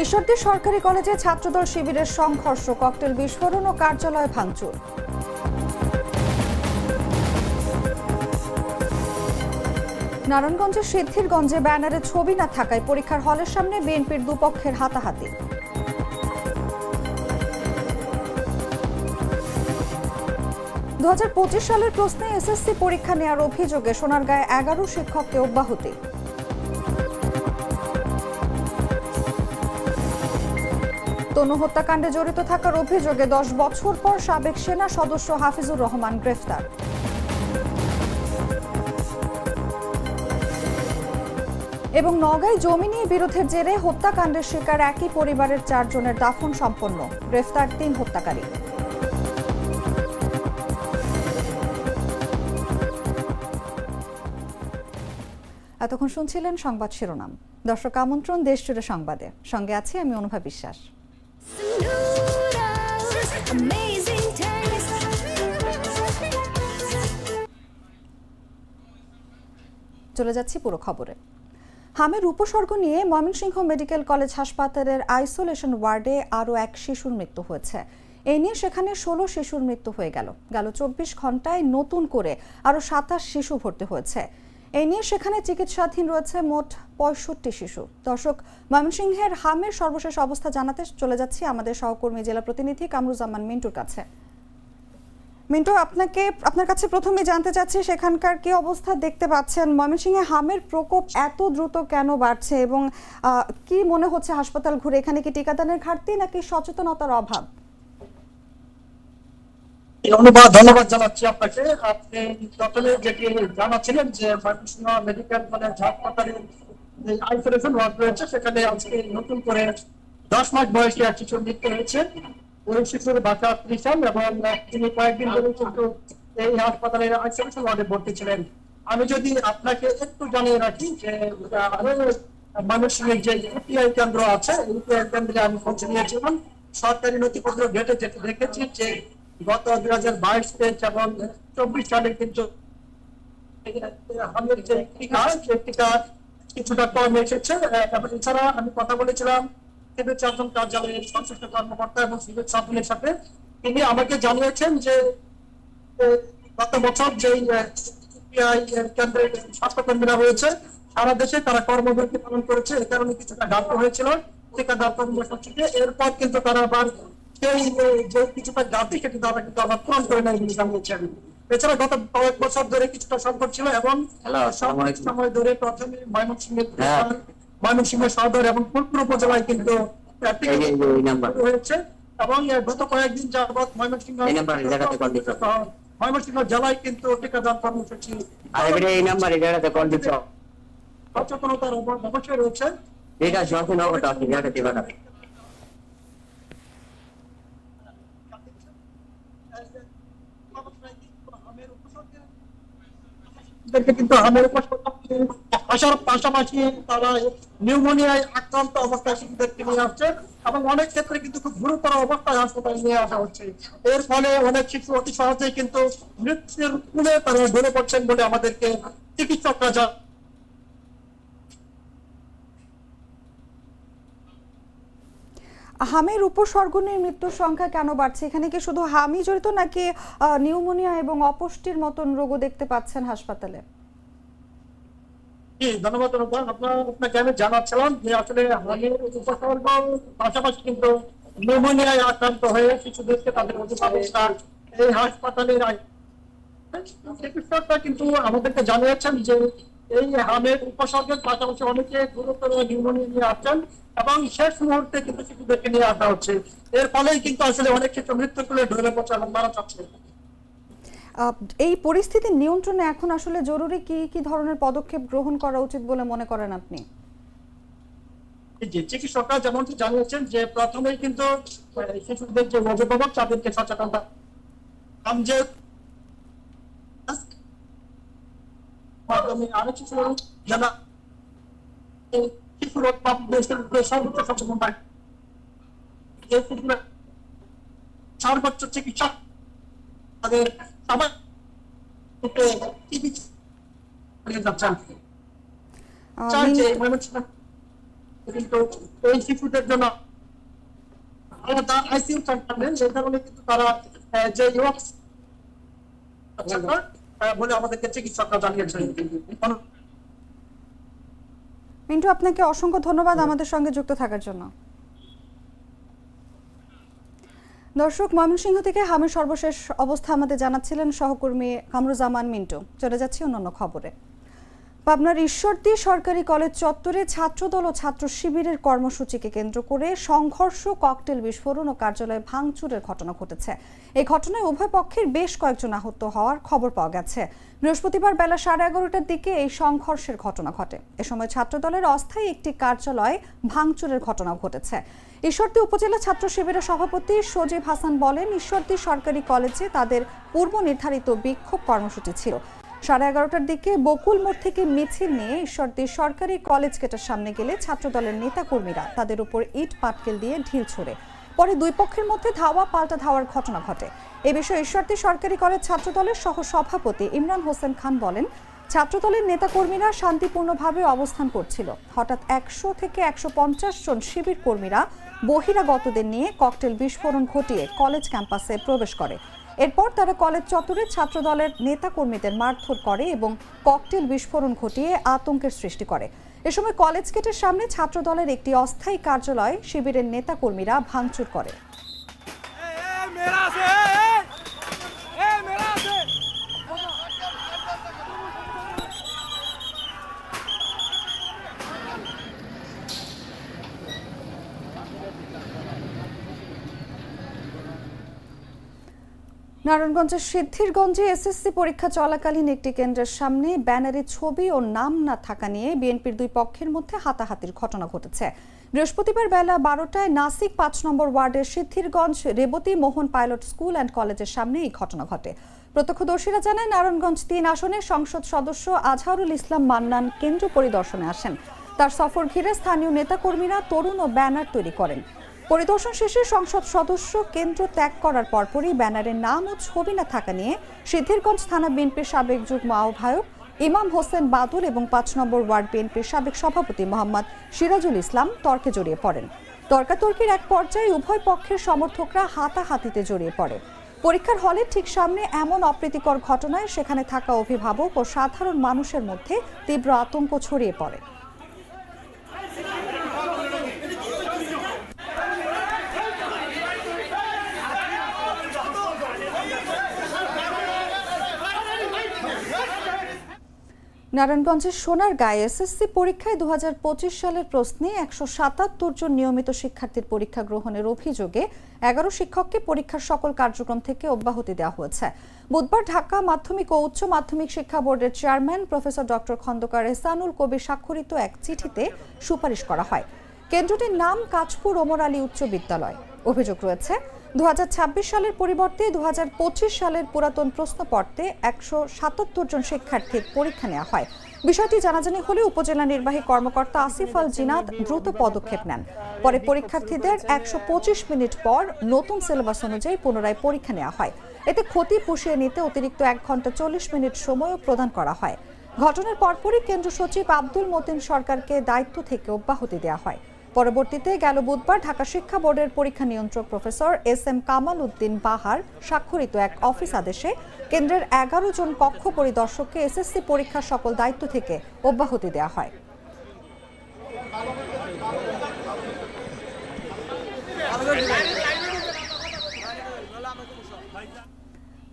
ঈশ্বরদী সরকারি কলেজে ছাত্রদল শিবিরের সংঘর্ষ, ককটেল বিস্ফোরণ ও কার্যালয় ভাঙচুর। নারায়ণগঞ্জের সিদ্ধিরগঞ্জে ব্যানারে ছবি না থাকায় পরীক্ষার হলের সামনে বিএনপির দুপক্ষের হাতাহাতি। 2025 সালের প্রশ্নে এসএসসি পরীক্ষা নেওয়ার অভিযোগে সোনারগাঁয়ে 11 শিক্ষককে অব্যাহতি। তনু হত্যাকাণ্ডে জড়িত থাকার অভিযোগে 10 বছর পর সাবেক সেনা সদস্য হাফিজুর রহমান গ্রেফতার। এবং নওগাঁয় জমি নিয়ে বিরোধের জেরে হত্যাকাণ্ডের শিকার একই পরিবারের 4 জনের দাফন সম্পন্ন, গ্রেফতার 3 হত্যাকারী। এতক্ষণ শুনছিলেন সংবাদ শিরোনাম। দর্শক আমন্ত্রণ দেশ জুড়ে সংবাদে, সঙ্গে আছি আমি অনুভা বিশ্বাস। চলে যাচ্ছি পুরো খবরে। হামের উপসর্গ নিয়ে ময়মনসিংহ মেডিকেল কলেজ হাসপাতালের আইসোলেশন ওয়ার্ডে আরও 1 শিশুর মৃত্যু হয়েছে। এই নিয়ে সেখানে 16 শিশুর মৃত্যু হয়ে গেল। 24 ঘন্টায় নতুন করে আরও 27 শিশু ভর্তি হয়েছে। এই নিয়ে সেখানে চিকিৎসাধীন রয়েছে মোট 65 শিশু। দর্শক, ময়মনসিংহের হামের সর্বশেষ অবস্থা জানাতে চলে যাচ্ছি আমাদের সহকর্মী জেলা প্রতিনিধি কামরুজ্জামান মিন্টুর কাছে। মিন্টু, আপনার কাছে প্রথমে জানতে চাচ্ছি সেখানকার কি অবস্থা দেখতে পাচ্ছেন? ময়মনসিংহে হামের প্রকোপ এত দ্রুত কেন বাড়ছে এবং কি মনে হচ্ছে হাসপাতাল ঘুরে? এখানে কি টিকাদানের ঘাটতি নাকি সচেতনতার অভাব? ধন্যবাদ জানাচ্ছি আপনাকে। আপনি প্রথমে যেটি জানাচ্ছিলেন যে ময়মনসিংহ মেডিকেল কলেজ হাসপাতালে যে আইসোলেশন ওয়ার্ড রয়েছে সেখানে আজকে নতুন করে 10 মাস বয়সী এক শিশুর মৃত্যু হয়েছে। ওই শিশুর বাচ্চা ত্রিশাল এবং তিনি কয়েকদিন ধরে কিন্তু এই হাসপাতালের আইসোলেশন ওয়ার্ডে ভর্তি ছিলেন। আমি যদি আপনাকে একটু জানিয়ে রাখি যে ময়মনসিংহের যে ইউপিআই কেন্দ্র আছে, ইউপিআই কেন্দ্রে আমি খোঁজ নিয়েছিলাম। সরকারি নথিপত্র ঘেটে যেতে দেখেছি যে গত 2022 এবং 24 সালে কিন্তু আমাদের যে টিকা কিছুটা কম এসেছে। এবং এছাড়া আমি কথা বলেছিলাম সিভিল সার্জন কার্যালয়ের সংশ্লিষ্ট কর্মকর্তা এবং সিভিল সার্জনের সাথে। তিনি আমাকে জানিয়েছেন যে গত বছর যে কেন্দ্রের স্বাস্থ্যকর্মীরা রয়েছে সারা দেশে তারা কর্মবিরতি পালন করেছে, এ কারণে কিছুটা ঘাটতি হয়েছিল টিকাদান কর্মসূচিতে। এরপর কিন্তু তারা আবার সেই যে কিছুটা ঘাটতি সেটি তারা কিন্তু আবার পূরণ করে নেয় বলে জানিয়েছেন। এছাড়া গত কয়েক বছর ধরে কিছুটা সংকট ছিল এবং সময় ধরে প্রথমে ময়মনসিংহ সদর এবং ফুলপুর উপজেলায় কিন্তু হয়েছে এবং গত কয়েকদিন যাবৎ ময়মনসিংহ জেলায় কিন্তু টিকাদান কর্মসূচি সচেতনতার অবশ্যই রয়েছে। কিন্তু আসার পাশাপাশি তারা নিউমোনিয়ায় আক্রান্ত অবস্থায় শিশুদেরকে নিয়ে আসছে এবং অনেক ক্ষেত্রে কিন্তু খুব গুরুতর অবস্থায় হাসপাতালে নিয়ে আসা হচ্ছে। এর ফলে অনেক শিশু অতি সহজেই কিন্তু মৃত্যুর কুলে তারা ধরে পড়ছেন বলে আমাদেরকে চিকিৎসকরা হামের উপসর্গ নিয়ে মৃত্যুর সংখ্যা কেন বাড়ছে? এখানে কি শুধু হামই জড়িত নাকি নিউমোনিয়া এবং অপুষ্টির মতন রোগও দেখতে পাচ্ছেন হাসপাতালে? ধন্যবাদ। আপনাকে আমি জানাচ্ছিলাম যে আসলে হামের উপসর্গ পাশাপাশি কিন্তু নিউমোনিয়ায় আক্রান্ত হয়ে শিশুদেরকে তাদের অবস্থা এই হাসপাতালের চিকিৎসকরা কিন্তু আমাদেরকে জানিয়েছেন যে এই হামের উপসর্গের পাশাপাশি অনেকে গুরুতর নিউমোনিয়া নিয়ে আসছেন এবং শেষ মুহূর্তে কিন্তু শিশুদেরকে নিয়ে আসা হচ্ছে। এর ফলেই কিন্তু আসলে অনেক শিশু মৃত্যু করে ঢলে পড়ছে এবং মারা যাচ্ছে। এই পরিস্থিতি নিয়ন্ত্রণে এখন আসলে জরুরি কি কি ধরনের পদক্ষেপ গ্রহণ করা উচিত বলে মনে করেন আপনি? চিকিৎসকরা যেমনটি জানিয়েছেন যে প্রথমেই কিন্তু শিশুদের যে অভিভাবক তাদেরকে সচেতনতা আরো কিছু যারা শিশুর সর্বোচ্চ সচেতনতা সর্বোচ্চ চিকিৎসা তাদের কিন্তু এই শিশুদের জন্য আলাদা আইসিইউ সেন্টার নেই, সেই কারণে কিন্তু তারা যে ইউএক্স বলে আমাদেরকে চিকিৎসকরা জানিয়েছেন। মিন্টু, আপনাকে অসংখ্য ধন্যবাদ আমাদের সঙ্গে যুক্ত থাকার জন্য। দর্শক, ময়মনসিংহ থেকে হামির সর্বশেষ অবস্থা আমাদের জানাচ্ছিলেন সহকর্মী কামরুজ্জামান মিন্টু। চলে যাচ্ছি অন্যান্য খবরে। পাবনার ঈশ্বরদী সরকারি কলেজ চত্বরে ছাত্রদল ও ছাত্র শিবিরের কর্মসূচিকে কেন্দ্র করে সংঘর্ষ, ককটেল বিস্ফোরণ ও কার্যালয় ভাঙচুরের ঘটনা ঘটেছে। এই ঘটনায় উভয় পক্ষের বেশ কয়েকজন আহত হওয়ার খবর পাওয়া গেছে। বৃহস্পতিবার বেলা 11:30টার দিকে এই সংঘর্ষের ঘটনা ঘটে। এ সময় ছাত্রদলের অস্থায়ী একটি কার্যালয় ভাঙচুরের ঘটনা ঘটেছে। ঈশ্বরদী উপজেলা ছাত্র শিবিরের সভাপতি সজীব হাসান বলেন, ঈশ্বরদী সরকারি কলেজে তাদের পূর্ব নির্ধারিত বিক্ষোভ কর্মসূচি ছিল। 11:30টার দিকে বকুল মোড় থেকে মিছিল নিয়ে ঈশ্বরদী সরকারি কলেজ গেটের সামনে গেলে ছাত্রদলের নেতাকর্মীরা তাদের উপর ইট পাটকেল দিয়ে ঢিল ছোড়ে। পরে দুই পক্ষের মধ্যে ধাওয়া পাল্টা ধাওয়ার ঘটনা ঘটে। এ বিষয়ে ঈশ্বরদী সরকারি কলেজ ছাত্রদলের সহ সভাপতি ইমরান হোসেন খান বলেন, ছাত্রদলের নেতাকর্মীরা শান্তিপূর্ণভাবে অবস্থান করছিল। হঠাৎ 100 থেকে 150 জন শিবির কর্মীরা বহিরাগতদের নিয়ে ককটেল বিস্ফোরণ ঘটিয়ে কলেজ ক্যাম্পাসে প্রবেশ করে। এরপর তারা কলেজ চত্বরে ছাত্রদলের নেতাকর্মীদের মারধর করে এবং ককটেল বিস্ফোরণ ঘটিয়ে আতঙ্কের সৃষ্টি করে। এ সময় কলেজ গেটের সামনে ছাত্রদলের একটি অস্থায়ী কার্যালয় শিবিরের নেতাকর্মীরা ভাঙচুর করে। নারায়ণগঞ্জের সিদ্ধিরগঞ্জে এসএসসি পরীক্ষা চলাকালীন একটি কেন্দ্রের সামনে ব্যানারে ছবি ও নাম না থাকা নিয়ে বিএনপির দুই পক্ষের মধ্যে হাতাহাতির ঘটনা ঘটেছে। বৃহস্পতিবার বেলা 12টায় নাসিক 5 নম্বর ওয়ার্ডের Siddhirganj Rebati Mohan pilot school and কলেজের সামনে এই ঘটনা ঘটে। প্রত্যক্ষদর্শীরা জানায়, নারায়ণগঞ্জ 3 আসনের সংসদ সদস্য আজহারুল ইসলাম মান্নান কেন্দ্র পরিদর্শনে আসেন। তার সফর ঘিরে স্থানীয় নেতাকর্মীরা তরুণ ও ব্যানার তৈরি করেন। পরিদর্শন শেষে সংসদ সদস্য কেন্দ্র ত্যাগ করার পরপরই ব্যানারের নাম ও ছবি না থাকা নিয়ে সিদ্ধিরগঞ্জ থানা বিএনপির সাবেক যুগ্ম আহ্বায়ক ইমাম হোসেন বাদুল এবং 5 নম্বর ওয়ার্ড বিএনপির সাবেক সভাপতি মোহাম্মদ সিরাজুল ইসলাম তর্কে জড়িয়ে পড়েন। তর্কাতর্কির এক পর্যায়ে উভয় পক্ষের সমর্থকরা হাতাহাতিতে জড়িয়ে পড়ে। পরীক্ষার হলের ঠিক সামনে এমন অপ্রীতিকর ঘটনায় সেখানে থাকা অভিভাবক ও সাধারণ মানুষের মধ্যে তীব্র আতঙ্ক ছড়িয়ে পড়ে। নারায়ণগঞ্জের সোনারগাঁয়ে এসএসসি পরীক্ষায় 2025 সালের প্রশ্নে 177 জন নিয়মিত শিক্ষার্থীর পরীক্ষা গ্রহণের অভিযোগে 11 শিক্ষককে পরীক্ষার সকল কার্যক্রম থেকে অব্যাহতি দেওয়া হয়েছে। বুধবার ঢাকা মাধ্যমিক ও উচ্চ মাধ্যমিক শিক্ষা বোর্ডের chairman professor doctor Khandaker Ehsanul Kabir স্বাক্ষরিত এক চিঠিতে সুপারিশ করা হয়। কেন্দ্রটির নাম কাঁচপুর ওমর আলী উচ্চ বিদ্যালয়। অভিযোগ রয়েছে, 2026 সালের পরিবর্তে 2025 সালের পুরাতন প্রশ্নপত্রে 177 জন শিক্ষার্থীর পরীক্ষা নেওয়া হয়। বিষয়টি জানাজানি হলে উপজেলা নির্বাহী কর্মকর্তা আসিফ আল জিনাদ দ্রুত পদক্ষেপ নেন। পরে পরীক্ষার্থীদের 125 মিনিট পর নতুন সিলেবাস অনুযায়ী পুনরায় পরীক্ষা নেওয়া হয়। এতে ক্ষতি পুষিয়ে নিতে অতিরিক্ত 1 ঘন্টা 40 মিনিট সময়ও প্রদান করা হয়। ঘটনার পরপরই কেন্দ্র সচিব আব্দুল মতিন সরকারকে দায়িত্ব থেকে অব্যাহতি দেওয়া হয়। পরবর্তীতে গেল বুধবার ঢাকা শিক্ষা বোর্ডের পরীক্ষা নিয়ন্ত্রক প্রফেসর এস.এম. কামাল উদ্দিন বাহার স্বাক্ষরিত এক অফিস আদেশে কেন্দ্রের 11 জন কক্ষ পরিদর্শককে এসএসসি পরীক্ষার সকল দায়িত্ব থেকে অব্যাহতি দেওয়া হয়।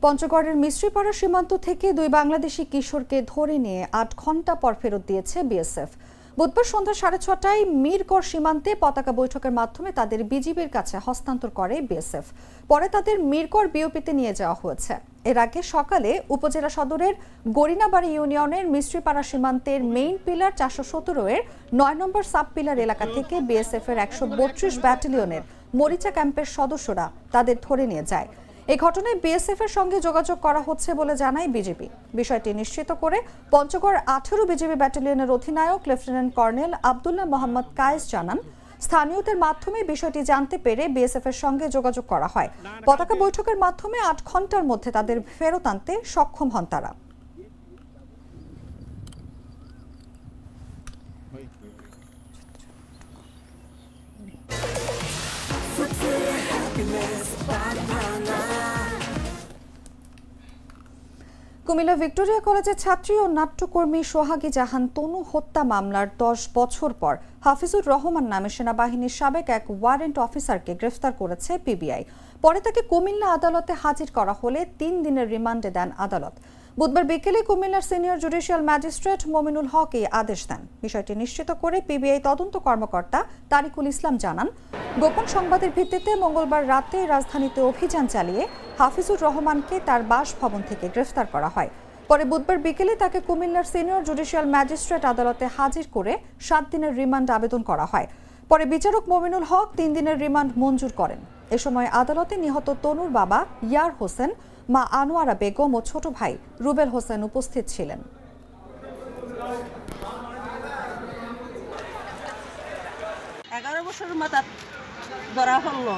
পঞ্চগড়ের মিস্ত্রিপাড়া সীমান্ত থেকে 2 বাংলাদেশি কিশোরকে ধরে নিয়ে 8 ঘন্টা পর ফেরত দিয়েছে বিএসএফ। বুধবার সন্ধ্যা 6:30টায় মিরগড় সীমান্তে পতাকা বৈঠকের মাধ্যমে তাদের বিজিবির কাছে হস্তান্তর করে বিএসএফ। পরে তাদের মিরগড় বিওপিতে নিয়ে যাওয়া হয়েছে। এর আগে সকালে উপজেলা সদরের গরিনাবাড়ি ইউনিয়নের মিস্ত্রিপাড়া সীমান্তের মেইন পিলার 417 এর 9 নম্বর সাব পিলার এলাকা থেকে বিএসএফ এর 132 ব্যাটালিয়নের মরিচা ক্যাম্পের সদস্যরা তাদের ধরে নিয়ে যায়। এই ঘটনায় বিএসএফ এর সঙ্গে যোগাযোগ করা হচ্ছে বলে জানায় বিজেপি। বিষয়টি নিশ্চিত করে পঞ্চগড় 18 বিজিবি ব্যাটালিয়নের অধিনায়ক লেফটেন্যান্ট কর্নেল আব্দুল্লাহ মোহাম্মদ কায়েস জানান, স্থানীয়দের মাধ্যমে বিষয়টি জানতে পেরে বিএসএফ এর সঙ্গে যোগাযোগ করা হয়। পতাকা বৈঠকের মাধ্যমে 8 ঘন্টার মধ্যে তাদের ফেরত আনতে সক্ষম হন তারা। কুমিল্লা ভিক্টোরিয়া কলেজের ছাত্রী ও নাট্যকর্মী সোহাগী জাহান তনু হত্যা মামলার 10 বছর পর হাফিজুর রহমান নামে সেনাবাহিনীর সাবেক এক ওয়ারেন্ট অফিসারকে গ্রেফতার করেছে পিবিআই। পরে তাকে কুমিল্লা আদালতে হাজির করা হলে 3 দিনের রিমান্ডে দেন আদালত। বুধবার বিকেলে কুমিল্লার senior judicial magistrate Mominul Haque এই আদেশ দেন। বিষয়টি নিশ্চিত করে পিবিআই তদন্ত কর্মকর্তা তারিকুল ইসলাম জানান, গোপন সংবাদের ভিত্তিতে মঙ্গলবার রাতে রাজধানীতে অভিযান চালিয়ে হাফিজুর রহমানকে তার বাসভবন থেকে গ্রেফতার করা হয়। পরে বুধবার বিকেলে তাকে কুমিল্লার সিনিয়র জুডিশিয়াল ম্যাজিস্ট্রেট আদালতে হাজির করে 7 দিনের রিমান্ড আবেদন করা হয়। পরে বিচারক মমিনুল হক 3 দিনের রিমান্ড মঞ্জুর করেন। এ সময় আদালতে নিহত তনুর বাবা ইয়ার হোসেন, মা আনোয়ারা বেগম ও ছোট ভাই রুবেল হোসেন উপস্থিত ছিলেন। 11 বছরের মাথা ধরা হলো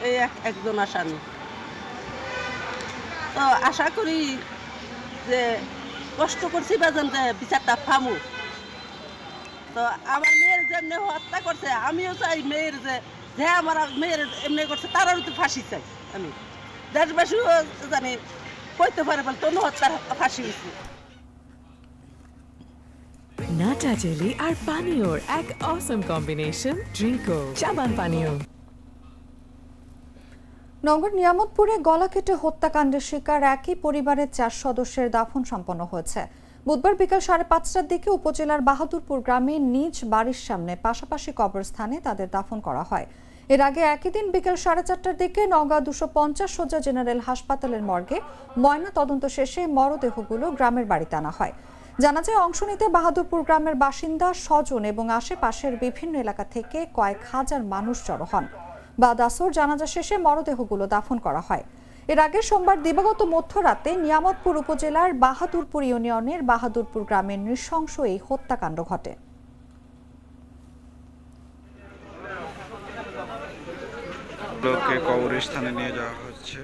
এই একজন আসামি। তো আশা করি যে কষ্ট করছি বাজান যে বিচারটা পামু। তো আমার মেয়ের যেমনি হত্যা করছে আমিও চাই মেয়ের যে আমার মেয়ের এমনি করছে তারাও তো ফাঁসি চাই। আমি দেশবাসীও জানি কইতে পারে বলে তনু হত্যার ফাঁসি হয়েছে। নাটা জেলি আর পানীয়র এক অসম কম্বিনেশন, ড্রিঙ্কো চাবান পানীয়। নগর নিয়ামতপুরে গলা কেটে হত্যাকাণ্ডের শিকার একই পরিবারের 4 সদস্যের দাফন সম্পন্ন হয়েছে। বুধবার বিকাল 5:30টার দিকে উপজেলার বাহাদুরপুর গ্রামে নিজ বাড়ির সামনে পাশাপাশি কবরস্থানে তাদের দাফন করা হয়। এর আগে একই দিন বিকেল 4:30টার দিকে নওগাঁ 250 শয্যা জেনারেল হাসপাতালের মর্গে ময়না তদন্ত শেষে মরদেহগুলো গ্রামের বাড়িতে আনা হয়। জানা যায়, অংশ নিতে বাহাদুরপুর গ্রামের বাসিন্দা, স্বজন এবং আশেপাশের বিভিন্ন এলাকা থেকে কয়েক হাজার মানুষ জড়ো হন। বাদ আসর জানাজা শেষে মরদেহগুলো দাফন করা হয়। এর আগে সোমবার দিবাগত মধ্যরাতে নিয়ামতপুর উপজেলার বাহাদুরপুর ইউনিয়নের বাহাদুরপুর গ্রামের নৃশংস এই হত্যাকাণ্ড ঘটে। লোককে কবরস্থানে নিয়ে যাওয়া হচ্ছে।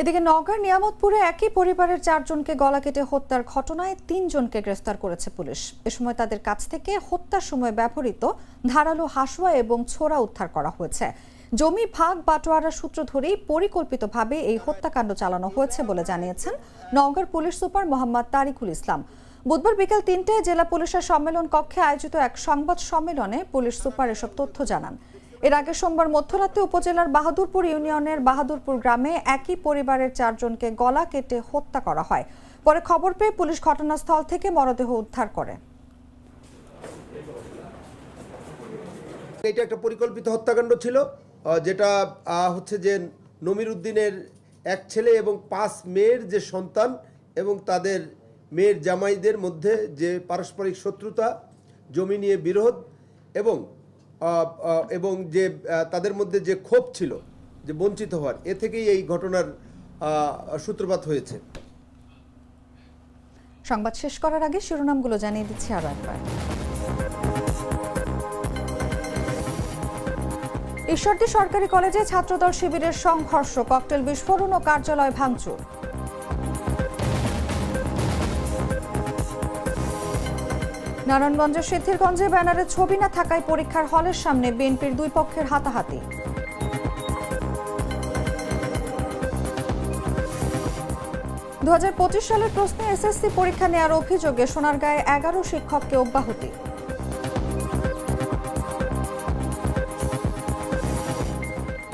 এদিকে নওগাঁর নিয়ামতপুরে একই পরিবারের 4 জনকে গলা কেটে হত্যার ঘটনায় 3 জনকে গ্রেফতার করেছে পুলিশ। এ সময় তাদের কাছ থেকে হত্যার সময় ব্যবহৃত ধারালো হাসুয়া এবং ছোরা উদ্ধার করা হয়েছে। জমি ভাগ বাটোয়ারার সূত্র ধরেই পরিকল্পিতভাবে এই হত্যাকাণ্ড চালানো হয়েছে বলে জানিয়েছেন নওগাঁর পুলিশ সুপার মোহাম্মদ তারিকুল ইসলাম। বুধবার বিকেল 3টায় জেলা পুলিশের সম্মেলন কক্ষে আয়োজিত এক সংবাদ সম্মেলনে পুলিশ সুপার এসব তথ্য জানান। এর আগে সোমবার মধ্যরাতে উপজেলার বাহাদুরপুর ইউনিয়নের বাহাদুরপুর গ্রামে একই পরিবারের 4 জনকে গলা কেটে হত্যা করা হয়। পরে খবর পেয়ে পুলিশ ঘটনাস্থল থেকে মরদেহ উদ্ধার করে। এটা একটা পরিকল্পিত হত্যাকাণ্ড ছিল, যেটা হচ্ছে যে নমির উদ্দিনের এক ছেলে এবং 5 মেয়ের যে সন্তান এবং তাদের মেয়ের জামাইদের মধ্যে যে পারস্পরিক শত্রুতা, জমি নিয়ে বিরোধ এবং যে তাদের মধ্যে যে ক্ষোভ ছিল যে বঞ্চিত হওয়ার, এ থেকেই এই ঘটনার সূত্রপাত হয়েছে। সংবাদ শেষ করার আগে শিরোনামগুলো জানিয়ে দিচ্ছি আরো একবার। ঈশ্বরদী সরকারি কলেজে ছাত্রদল শিবিরের সংঘর্ষ, ককটেল বিস্ফোরণ ও কার্যালয় ভাঙচুর। নারায়ণগঞ্জের সিদ্ধিরগঞ্জে ব্যানারে ছবি না থাকায় পরীক্ষার হলের সামনে বিএনপির 2 পক্ষের হাতাহাতি। 2025 সালের প্রশ্নে এসএসসি পরীক্ষা নেওয়ার অভিযোগে সোনারগাঁয়ে 11 শিক্ষককে অব্যাহতি।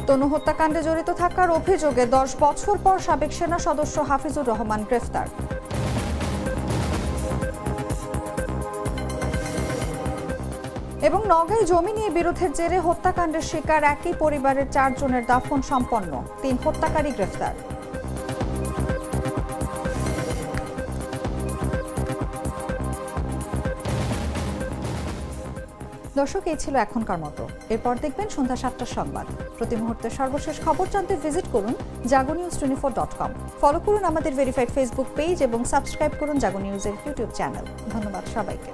তনু হত্যাকাণ্ডে জড়িত থাকার অভিযোগে 10 বছর পর সাবেক সেনা সদস্য হাফিজুর রহমান গ্রেফতার। এবং নওগাঁয় জমি নিয়ে বিরোধের জেরে হত্যাকাণ্ডের শিকার একই পরিবারের 4 জনের দাফন সম্পন্ন, 3 হত্যাকারী গ্রেফতার। দর্শক, এই ছিল এখনকার মতো। এরপর দেখবেন সন্ধ্যা 7টার সংবাদ। প্রতি মুহূর্তের সর্বশেষ খবর জানতে ভিজিট করুন jagonews24.com। ফলো করুন আমাদের ভেরিফাইড ফেসবুক পেজ এবং সাবস্ক্রাইব করুন জাগো নিউজের ইউটিউব চ্যানেল। ধন্যবাদ সবাইকে।